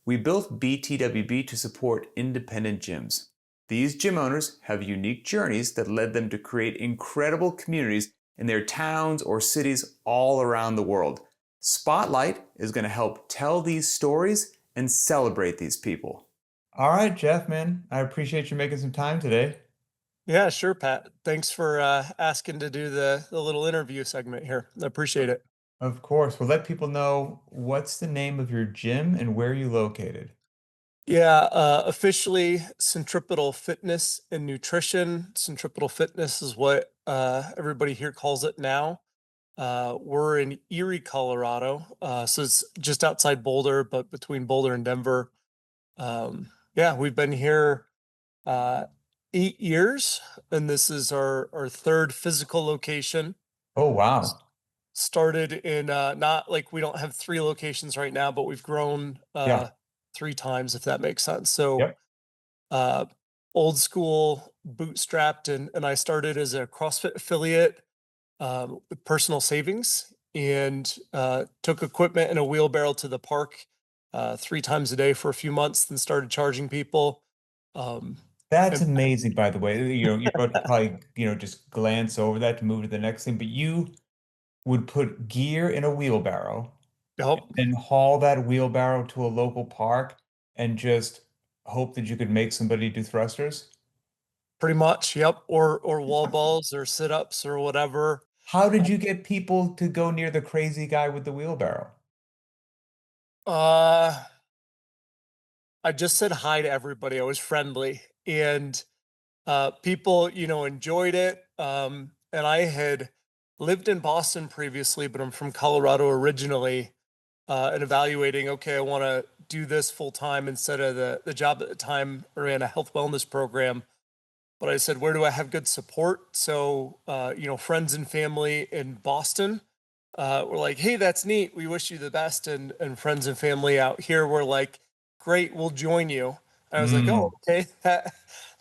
We built BTWB to support independent gyms. These gym owners have unique journeys that led them to create incredible communities in their towns or cities all around the world. Spotlight is going to help tell these stories and celebrate these people. All right, Jeff, man, I appreciate you making some time today. Yeah, sure, Pat. Thanks for asking to do the little interview segment here. I appreciate it. Of course, we'll let people know what's the name of your gym and where you located. Yeah, officially Centripetal Fitness and Nutrition. Centripetal Fitness is what everybody here calls it now. We're in Erie, Colorado, so it's just outside Boulder, but between Boulder and Denver. Yeah, we've been here uh, 8 years, and this is our third physical location. Oh, wow. Started in not like we don't have three locations right now, but we've grown Yeah. three times, if that makes sense. So Yep. uh old school bootstrapped, and I started as a CrossFit affiliate with personal savings, and took equipment and a wheelbarrow to the park three times a day for a few months, then started charging people. Um That's and amazing, by the way. You're about to probably, just glance over that to move to the next thing, but you would put gear in a wheelbarrow Yep, and haul that wheelbarrow to a local park and just hope that you could make somebody do thrusters. pretty much, yep, or wall balls or sit-ups or whatever. How did you get people to go near the crazy guy with the wheelbarrow? Uh, I just said hi to everybody. I was friendly, and people, enjoyed it. And I had lived in Boston previously, but I'm from Colorado originally, and evaluating, okay, I want to do this full time instead of the job at the time. I ran a health wellness program, but I said, where do I have good support? So, friends and family in Boston were like, hey, that's neat. We wish you the best. And friends and family out here were like, great, we'll join you. And I was like, oh, Mm, okay,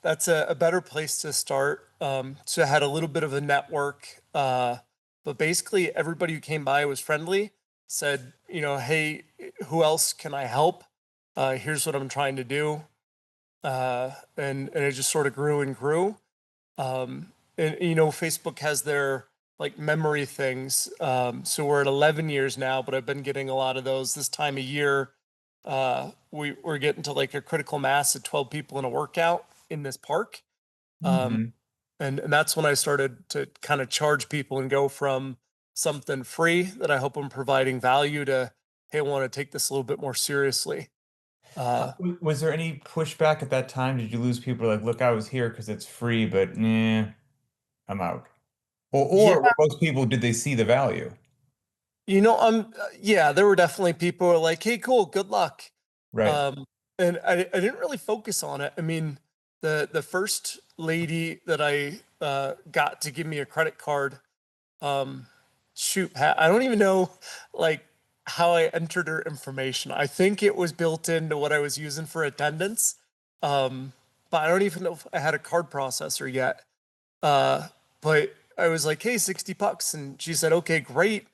that's a better place to start. So I had a little bit of a network, but basically everybody who came by was friendly, said, hey, who else can I help? Here's what I'm trying to do. And it just sort of grew and grew. And Facebook has their like memory things. So we're at 11 years now, but I've been getting a lot of those this time of year. We're getting to like a critical mass of 12 people in a workout in this park. Um, hmm and that's when I started to kind of charge people and go from something free that I hope I'm providing value to, hey, I want to take this a little bit more seriously. Uh, Was there any pushback at that time? Did you lose people like, look, I was here because it's free, but nah, I'm out? yeah, Or most people, did they see the value? yeah, there were definitely people who were like, hey, cool, good luck. Right. Um, and I didn't really focus on it. I mean, the first lady that I got to give me a credit card, um, shoot, Pat, I don't even know like how I entered her information. I think it was built into what I was using for attendance. Um, but I don't even know if I had a card processor yet. Uh, but I was like, hey, $60. And she said, okay, great.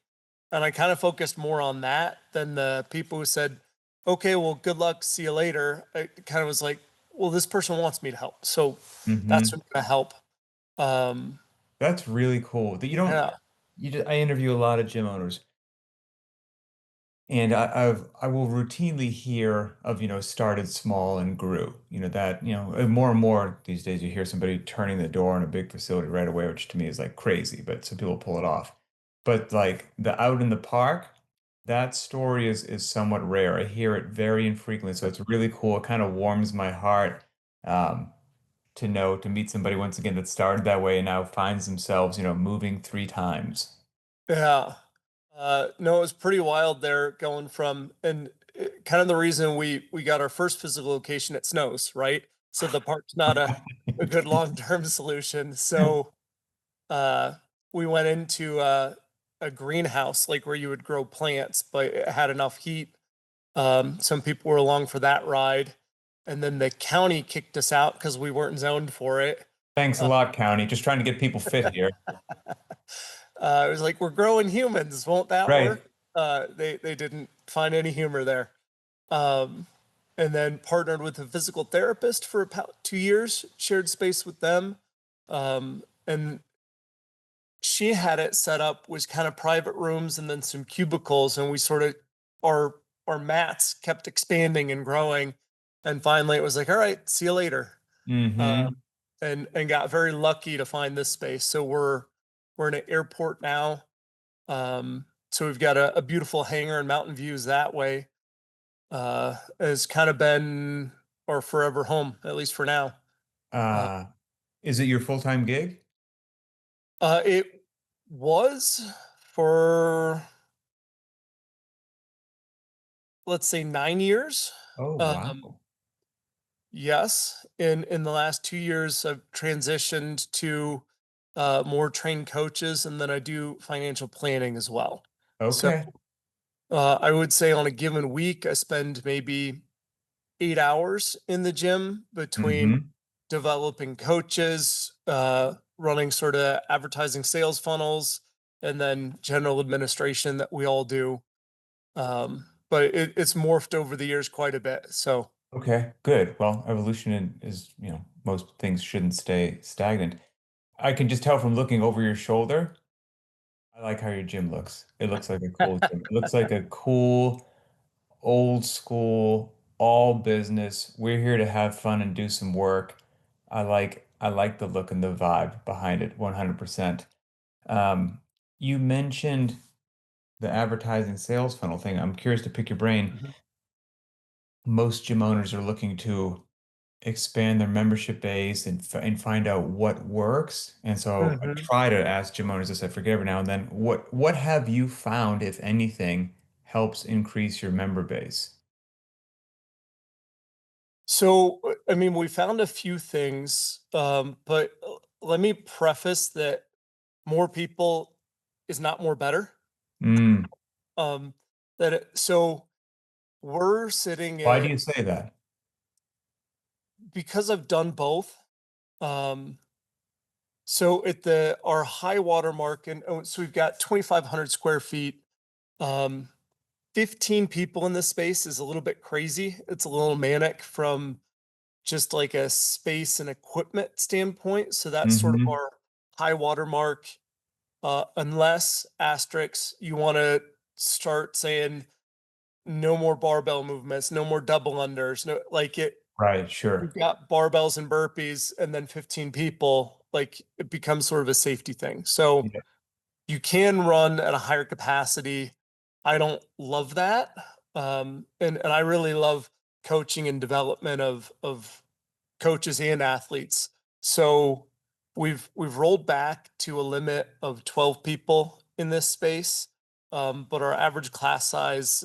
And I kind of focused more on that than the people who said, okay, well, good luck, see you later. I kind of was like, well, this person wants me to help. So that's hmm what's going to help. Um, That's really cool. That you don't, yeah. you just, I interview a lot of gym owners. And I will routinely hear of, started small and grew. That, and more these days you hear somebody turning the door in a big facility right away, which to me is like crazy, but some people pull it off. But like the out in the park, that story is somewhat rare. I hear it very infrequently, so it's really cool. It kind of warms my heart um, to meet somebody once again that started that way and now finds themselves, moving three times. Yeah. No, it was pretty wild there going from, and kind of the reason we got our first physical location, it snows, right? So the park's not a good long-term solution. So uh, we went into a greenhouse, like where you would grow plants, but it had enough heat. Some people were along for that ride. And then the county kicked us out because we weren't zoned for it. Thanks a Uh, lot, County. Just trying to get people fit here. it was like, we're growing humans. Won't that Right. work? They didn't find any humor there. Um, and then partnered with a physical therapist for about 2 years, shared space with them. And she had it set up was kind of private rooms and then some cubicles, and we sort of our our mats kept expanding and growing, and finally it was like, all right, see you later. Mm-hmm. And got very lucky to find this space. So we're in an airport now. So we've got a beautiful hangar and mountain views that way. Has kind of been our forever home, at least for now. Uh, Uh, is it your full-time gig? it was for, let's say, 9 years. Oh, Um, wow. yes, in the last 2 years, I've transitioned to more trained coaches, and then I do financial planning as well. So Okay. I would say on a given week, I spend maybe 8 hours in the gym between Mm-hmm. developing coaches, running sort of advertising sales funnels, and then general administration that we all do. But it's morphed over the years quite a bit. So, Okay, good. Well, is, most things shouldn't stay stagnant. I can just tell from looking over your shoulder. I like how your gym looks. It looks like a cool gym. It looks like a cool, old school, all business. We're here to have fun and do some work. I like the look and the vibe behind it 100%. Um, you mentioned the advertising sales funnel thing. I'm curious to pick your brain. mhm. Most gym owners are looking to expand their membership base and find out what works. And so I Mhm. try to ask gym owners this, I forget every now and then, what have you found, if anything, helps increase your member base? So, I mean, we found a few things, but let me preface that more people is not more better. Mm, Um, so we're sitting why do at, you say that? because I've done both. Um, so at the our high water mark, and so we've got 2,500 square feet. Um, 15 people in this space is a little bit crazy. It's a little manic from just like a space and equipment standpoint. So that's sort of Hmm. our high water mark. Unless asterisks, you want to start saying no more barbell movements, no more double unders, no like it. Right, We've sure. got barbells and burpees, and then 15 people. Like it becomes sort of a safety thing. So Yeah. you can run at a higher capacity. I don't love that. And I really love coaching and development of coaches and athletes. So we've rolled back to a limit of 12 people in this space. But our average class size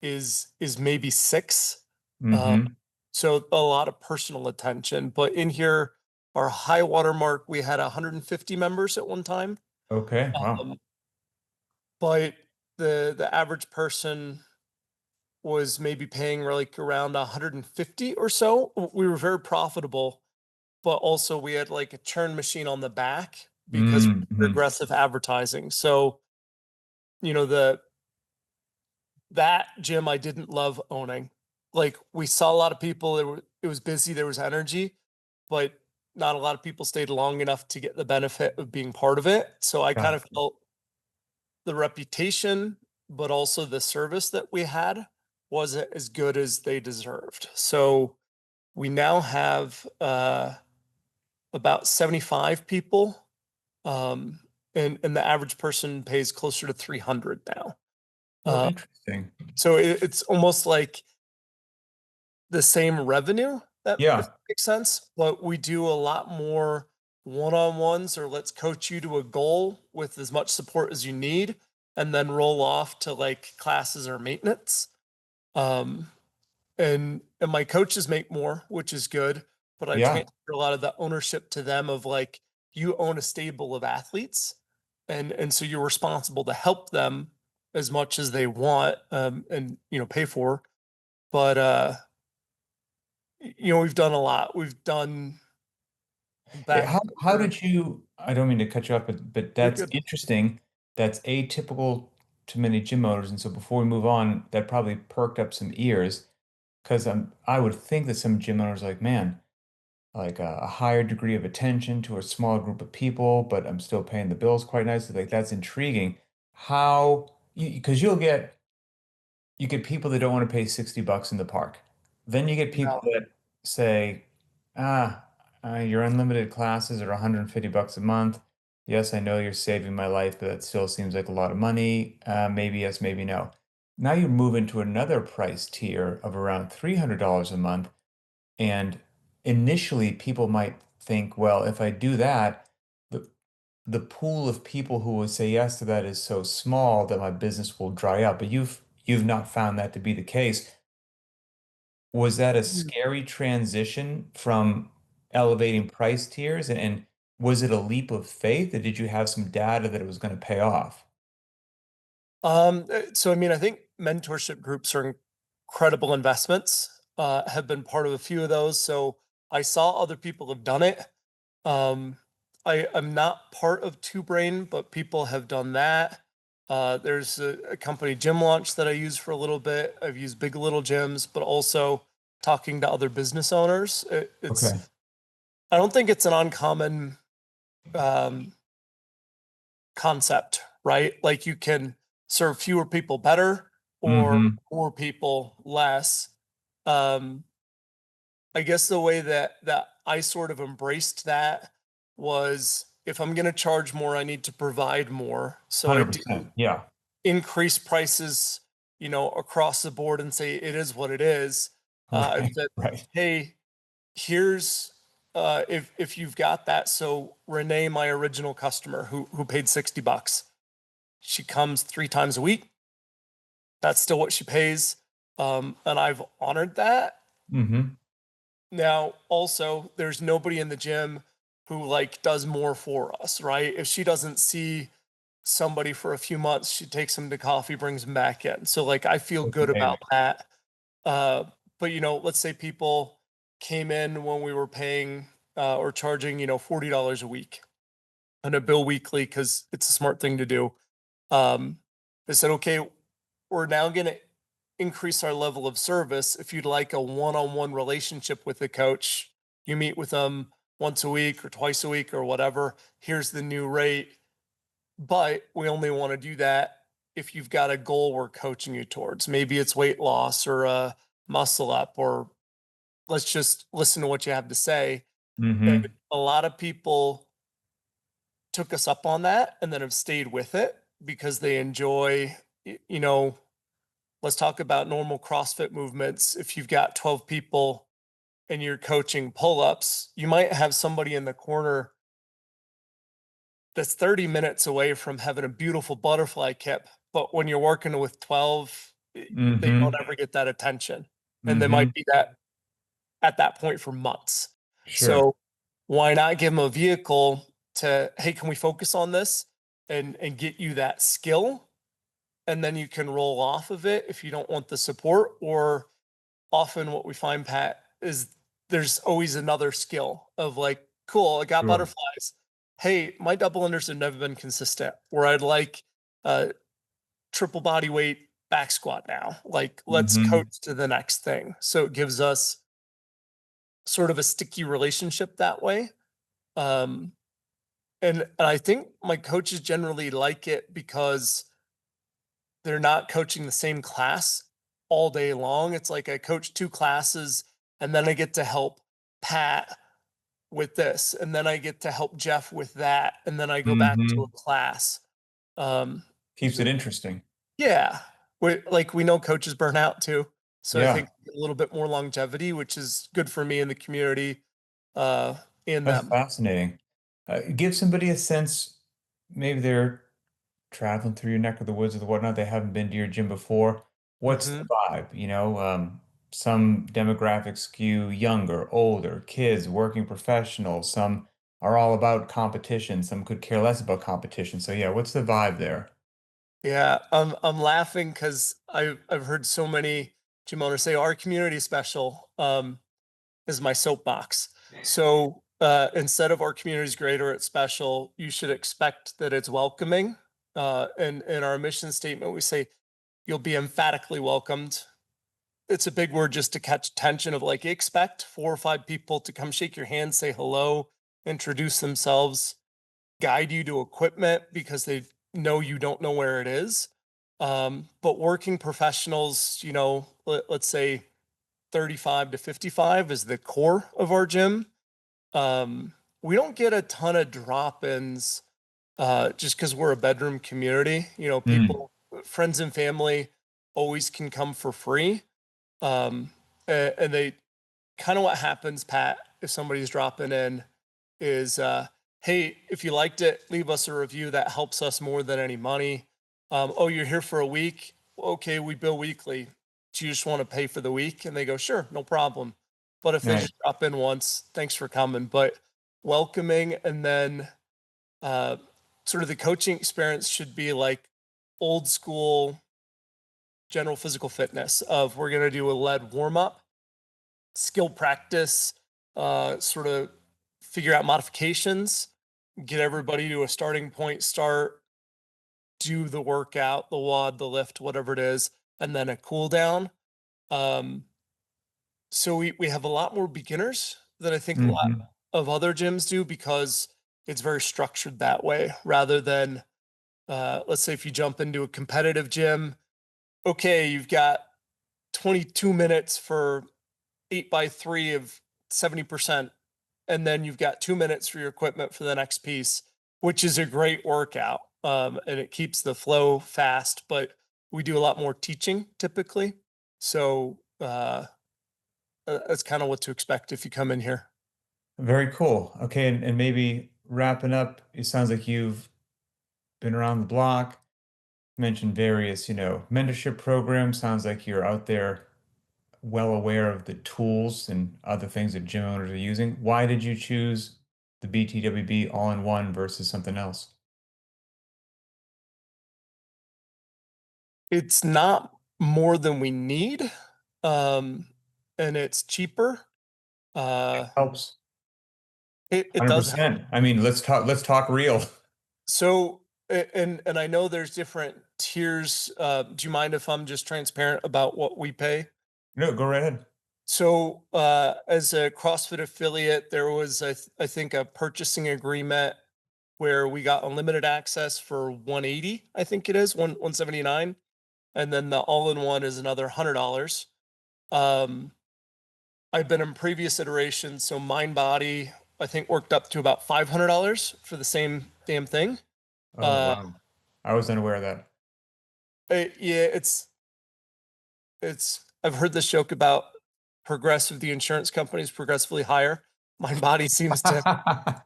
is maybe six. Um, Hmm. so a lot of personal attention. But in here, our high water mark, we had 150 members at one time. Okay, wow. Um, but the average person was maybe paying like around 150 or so. We were very profitable, but also we had like a churn machine on the back because we're Mm-hmm. aggressive advertising. So, the that gym I didn't love owning. Like we saw a lot of people, it was busy, there was energy, but not a lot of people stayed long enough to get the benefit of being part of it. So I kind of Gotcha. felt the reputation, but also the service that we had wasn't as good as they deserved. So we now have about 75 people, um, and the average person pays closer to 300 now. Oh, Uh, interesting. so it's almost like the same revenue, that if Yeah. that makes sense, but we do a lot more one-on-ones, or let's coach you to a goal with as much support as you need, and then roll off to like classes or maintenance. Um, and my coaches make more, which is good, but I Yeah. transfer a lot of the ownership to them of like, you own a stable of athletes, and so you're responsible to help them as much as they want, and pay for. But we've done a lot. We've done back How for did you, I don't mean to cut you off, but you're that's good. interesting. That's atypical to many gym owners. And so before we move on, that probably perked up some ears. because I would think that some gym owners are like, man, like a higher degree of attention to a smaller group of people, but I'm still paying the bills quite nicely. Like that's intriguing. How because you get people that don't want to pay 60 bucks in the park. Then you get people No. that say, ah, your unlimited classes are 150 bucks a month. Yes, I know you're saving my life, but that still seems like a lot of money. Maybe yes, maybe no. Now you move into another price tier of around $300 a month. And initially, people might think, well, if I do that, the the pool of people who will say yes to that is so small that my business will dry up. But you've not found that to be the case. Was that a scary transition from elevating price tiers? And was it a leap of faith, or did you have some data that it was going to pay off? So I mean, I think mentorship groups are incredible investments. Have been part of a few of those, so I saw other people have done it. Um, I'm not part of Two Brain, but people have done that. There's a company gym launch that I use for a little bit. I've used Big Little Gyms, but also talking to other business owners. It's Okay. I don't think it's an uncommon um, concept, right? Like you can serve fewer people better or Mm-hmm. more people less. Um, I guess the way that I sort of embraced that was if I'm going to charge more, I need to provide more. So I didn't 100%. Yeah. increase prices, across the board and say it is what it is. I Right. said, Right. hey, here's if you've got that. So Renee, my original customer who paid $60, she comes 3 times a week. That's still what she pays. And I've honored that. Mm-hmm. Now, also, there's nobody in the gym who like does more for us, right? If she doesn't see somebody for a few months, she takes them to coffee, brings them back in. So like I feel That's good about amazing. that. But let's say people came in when we were paying or charging, $40 a week on a bill weekly because it's a smart thing to do. They said, okay, we're now going to increase our level of service. If you'd like a one-on-one relationship with the coach, you meet with them once a week or twice a week or whatever. Here's the new rate. But we only want to do that if you've got a goal we're coaching you towards. Maybe it's weight loss or a muscle up, or let's just listen to what you have to say. And Mm-hmm. a lot of people took us up on that and then have stayed with it because they enjoy, let's talk about normal CrossFit movements. If you've got 12 people and you're coaching pull ups, you might have somebody in the corner that's 30 minutes away from having a beautiful butterfly kip. But when you're working with 12, they don't Mm-hmm. ever get that attention. And they Mm-hmm. might be that at that point for months. Sure. So why not give them a vehicle to, hey, can we focus on this and get you that skill? And then you can roll off of it if you don't want the support. Or often what we find, Pat, is there's always another skill of like, cool, I got Sure. butterflies. Hey, my double unders have never been consistent. Where I'd like triple body weight back squat now. Like, let's Mm-hmm. coach to the next thing. So it gives us sort of a sticky relationship that way. Um, and I think my coaches generally like it because they're not coaching the same class all day long. It's like I coach 2 classes and then I get to help Pat with this, and then I get to help Jeff with that, and then I go back to a Mm-hmm. class. Um, Keeps it interesting. yeah, we know coaches burn out too, so I Yeah. think a little bit more longevity, which is good for me in the community, uh, in That's them. fascinating. Give somebody a sense, maybe they're traveling through your neck of the woods or whatnot, they haven't been to your gym before. What's the Mhm. vibe? Some demographics skew younger, older, kids, working professionals. Some are all about competition. Some could care less about competition. So yeah, what's the vibe there? Yeah, I'm laughing because I've heard so many gym owners say our community special. Is my soapbox. So instead of our community is great or it's special, you should expect that it's welcoming. And in our mission statement, we say you'll be emphatically welcomed. it's a big word just to catch attention of like expect 4 or 5 people to come shake your hand, say hello, introduce themselves, guide you to equipment because they know you don't know where it is. But working professionals, let's say 35 to 55 is the core of our gym. Um, we don't get a ton of drop-ins just because we're a bedroom community. Mm, People, friends and family always can come for free. And they kind of what happens, Pat, if somebody's dropping in is, hey, if you liked it, leave us a review. That helps us more than any money. Oh, you're here for a week? Okay, we bill weekly. Do you just want to pay for the week? And they go, sure, no problem. But if they nice. just drop in once, thanks for coming. But welcoming, and then uh, sort of the coaching experience should be like old school general physical fitness of we're going to do a lead warm up, skill practice, sort of figure out modifications, get everybody to a starting point, start, do the workout, the WOD, the lift, whatever it is, and then a cool down. Um, so we have a lot more beginners than I think a lot Hmm. of other gyms do because it's very structured that way rather than let's say if you jump into a competitive gym, okay, you've got 22 minutes for 8x3 of 70%. And then you've got 2 minutes for your equipment for the next piece, which is a great workout. And it keeps the flow fast, but we do a lot more teaching typically. So that's kind of what to expect if you come in here. Very cool. Okay, and maybe wrapping up, it sounds like you've been around the block, mentioned various, mentorship programs. Sounds like you're out there well aware of the tools and other things that gym owners are using. Why did you choose the BTWB all-in-one versus something else? It's not more than we need, um, and it's cheaper. Uh, Helps. it does. 100%. I mean, let's talk real. So, and I know there's different tiers. Do you mind if I'm just transparent about what we pay? No, go right ahead. So, as a CrossFit affiliate, there was, I think, a purchasing agreement where we got unlimited access for 180. I think it is 179, and then the all-in-one is another $100. Um, I've been in previous iterations, so MindBody, I think, worked up to about $500 for the same damn thing. Oh, Uh, wow. I was unaware of that. yeah, it's. I've heard this joke about Progressive, the insurance companies progressively higher. MindBody seems to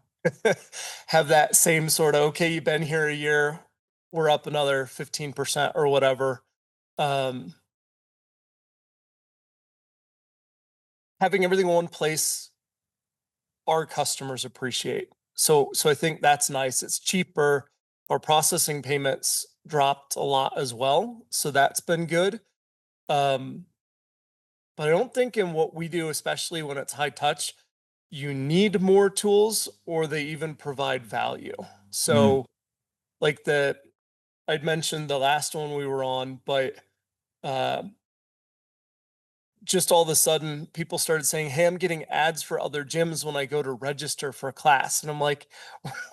have that same sort of, okay, you've been here a year, we're up another 15% or whatever. Um, Having everything in one place, our customers appreciate. So I think that's nice. It's cheaper. Our processing payments dropped a lot as well. So that's been good. Um, but I don't think in what we do, especially when it's high touch, you need more tools or they even provide value. Mm, So like I'd mentioned the last one we were on, but uh, just all of a sudden people started saying, "Hey, I'm getting ads for other gyms when I go to register for a class," and I'm like,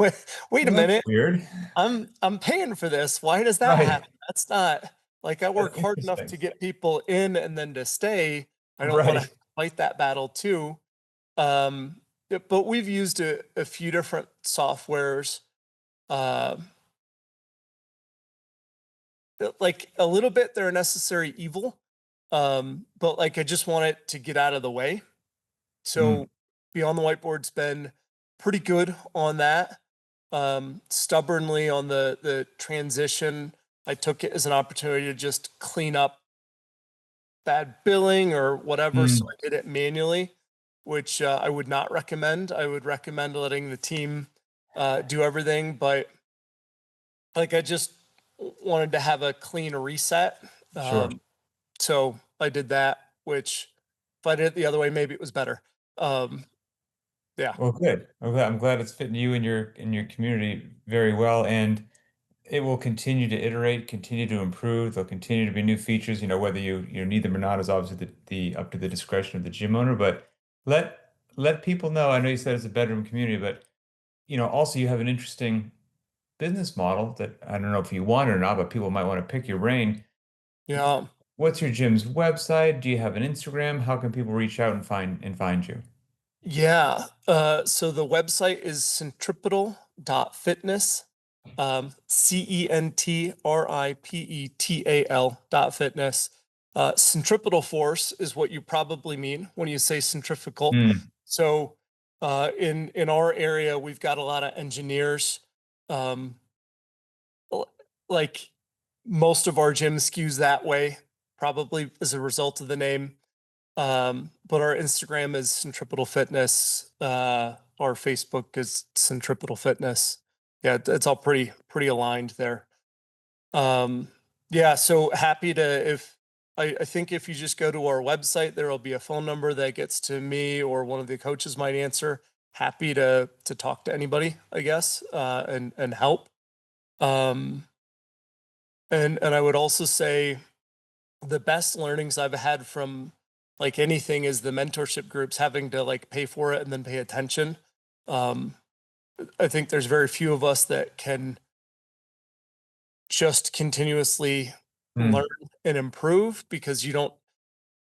"Wait, wait a well, that's minute, weird. I'm paying for this. Why does that Right. happen? That's not like I That's work hard enough interesting. to get people in and then to stay. I don't want to Right. fight that battle too." But we've used a few different softwares. Uh, like a little bit, they're a necessary evil. But like I just want it to get out of the way. Mm, So Beyond the Whiteboard's been pretty good on that. Stubbornly on the transition, I took it as an opportunity to just clean up bad billing or whatever. So mm, I did it manually, which I would not recommend. I would recommend letting the team do everything, but like I just wanted to have a clean reset. sure. So I did that, which if I did it the other way, maybe it was better. Um, yeah. Well, good. I'm glad it's fitting you and your community very well. And it will continue to iterate, continue to improve. There'll continue to be new features. Whether you need them or not is obviously the up to the discretion of the gym owner. But let people know. I know you said it's a bedroom community, but also you have an interesting business model that I don't know if you want it or not, but people might want to pick your brain. Yeah. What's your gym's website? Do you have an Instagram? How can people reach out and find you? Yeah. So the website is centripetal.fitness. CENTRIPETAL.fitness. Centripetal force is what you probably mean when you say centrifugal. Hmm. So in our area, we've got a lot of engineers. Um, like most of our gym skews that way, probably as a result of the name. But our Instagram is Centripetal Fitness. Our Facebook is Centripetal Fitness. Yeah, it's all pretty aligned there. Um, yeah, so happy to if I think if you just go to our website, there will be a phone number that gets to me or one of the coaches might answer. Happy to talk to anybody, I guess, and help. Um, and I would also say the best learnings I've had from like anything is the mentorship groups having to like pay for it and then pay attention. Um, I think there's very few of us that can just continuously learn Hmm. and improve because you don't,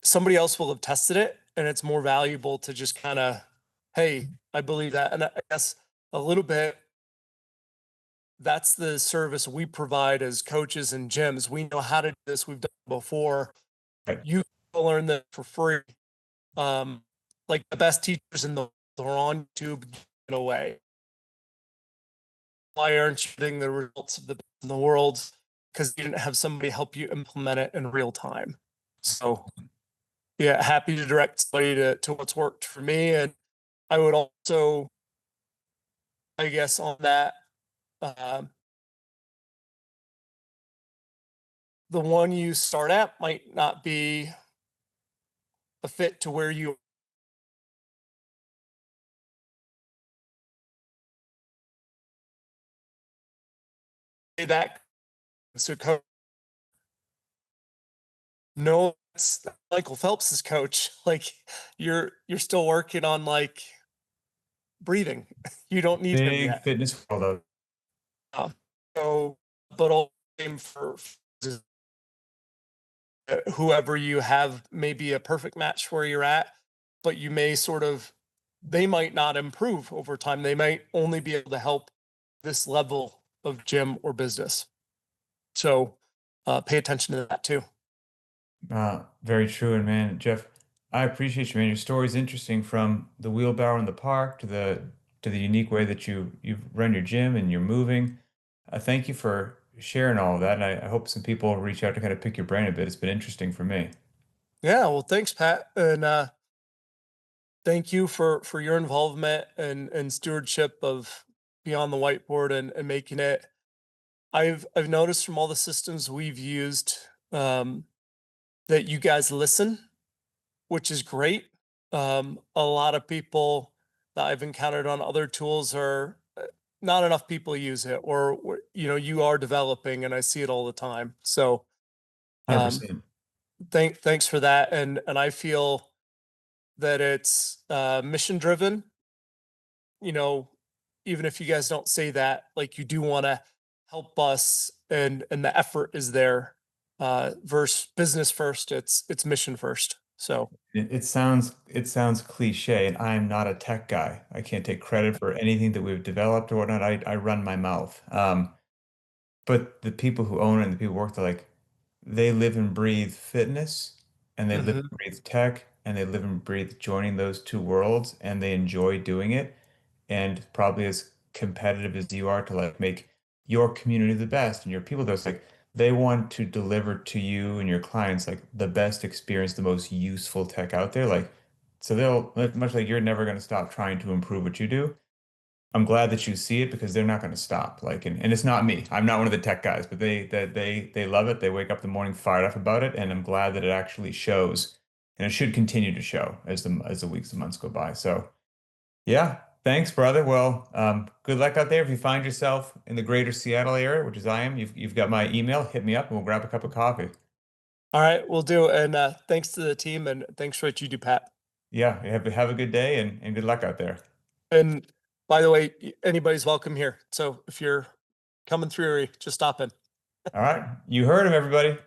somebody else will have tested it and it's more valuable to just kind of, hey, I believe that. And I guess a little bit that's the service we provide as coaches and gyms. We know how to do this, we've done it before. Right. You can learn that for free. Um, like the best teachers in the world are on YouTube giving it away. Why aren't you getting the results of the best in the world? Because you didn't have somebody help you implement it in real time. So yeah, happy to direct somebody to what's worked for me. And I would also, I guess, on that, um, the one you start at might not be a fit to where you that. So no, it's Michael Phelps's coach. Like you're still working on like breathing. You don't need him Big yet. fitness world out. Um, so, but all same for whoever you have, maybe a perfect match where you're at, but you may sort of, they might not improve over time. They might only be able to help this level of gym or business. So, pay attention to that too. Very true. And man, Jeff, I appreciate you, man. Your story's interesting from the wheelbarrow in the park to the unique way that you run your gym and you're moving. Thank you for sharing all of that. And I hope some people reach out to kind of pick your brain a bit. It's been interesting for me. Yeah. Well, thanks, Pat. And, thank you for your involvement and stewardship of beyond the whiteboard and making it. I've noticed from all the systems we've used, um, that you guys listen, which is great. A lot of people that I've encountered on other tools are not enough people use it, or you are developing, and I see it all the time. So, um, 100%. thanks for that, and I feel that it's mission driven. You know, even if you guys don't say that, like you do want to help us, and the effort is there. Versus business first, it's mission first. So. It sounds cliche, and I'm not a tech guy. I can't take credit for anything that we've developed or whatnot. I run my mouth. But the people who own it and the people who work there, like they live and breathe fitness and they live Mhm. and breathe tech and they live and breathe joining those two worlds and they enjoy doing it. And probably as competitive as you are to like make your community the best and your people, there's like they want to deliver to you and your clients like the best experience, the most useful tech out there. Like, so they'll like much like you're never going to stop trying to improve what you do. I'm glad that you see it because they're not going to stop. Like, and it's not me. I'm not one of the tech guys, but they love it. They wake up in the morning fired up about it, and I'm glad that it actually shows, and it should continue to show as the weeks and months go by. So, yeah, Thanks, brother. Well, good luck out there. If you find yourself in the greater Seattle area, which is I am, you've got my email. Hit me up and we'll grab a cup of coffee. All right, we'll do. And thanks to the team, and thanks for what you do, Pat. Yeah, have a good day and good luck out there. And by the way, anybody's welcome here. So if you're coming through, just stop in. All right. You heard him, everybody.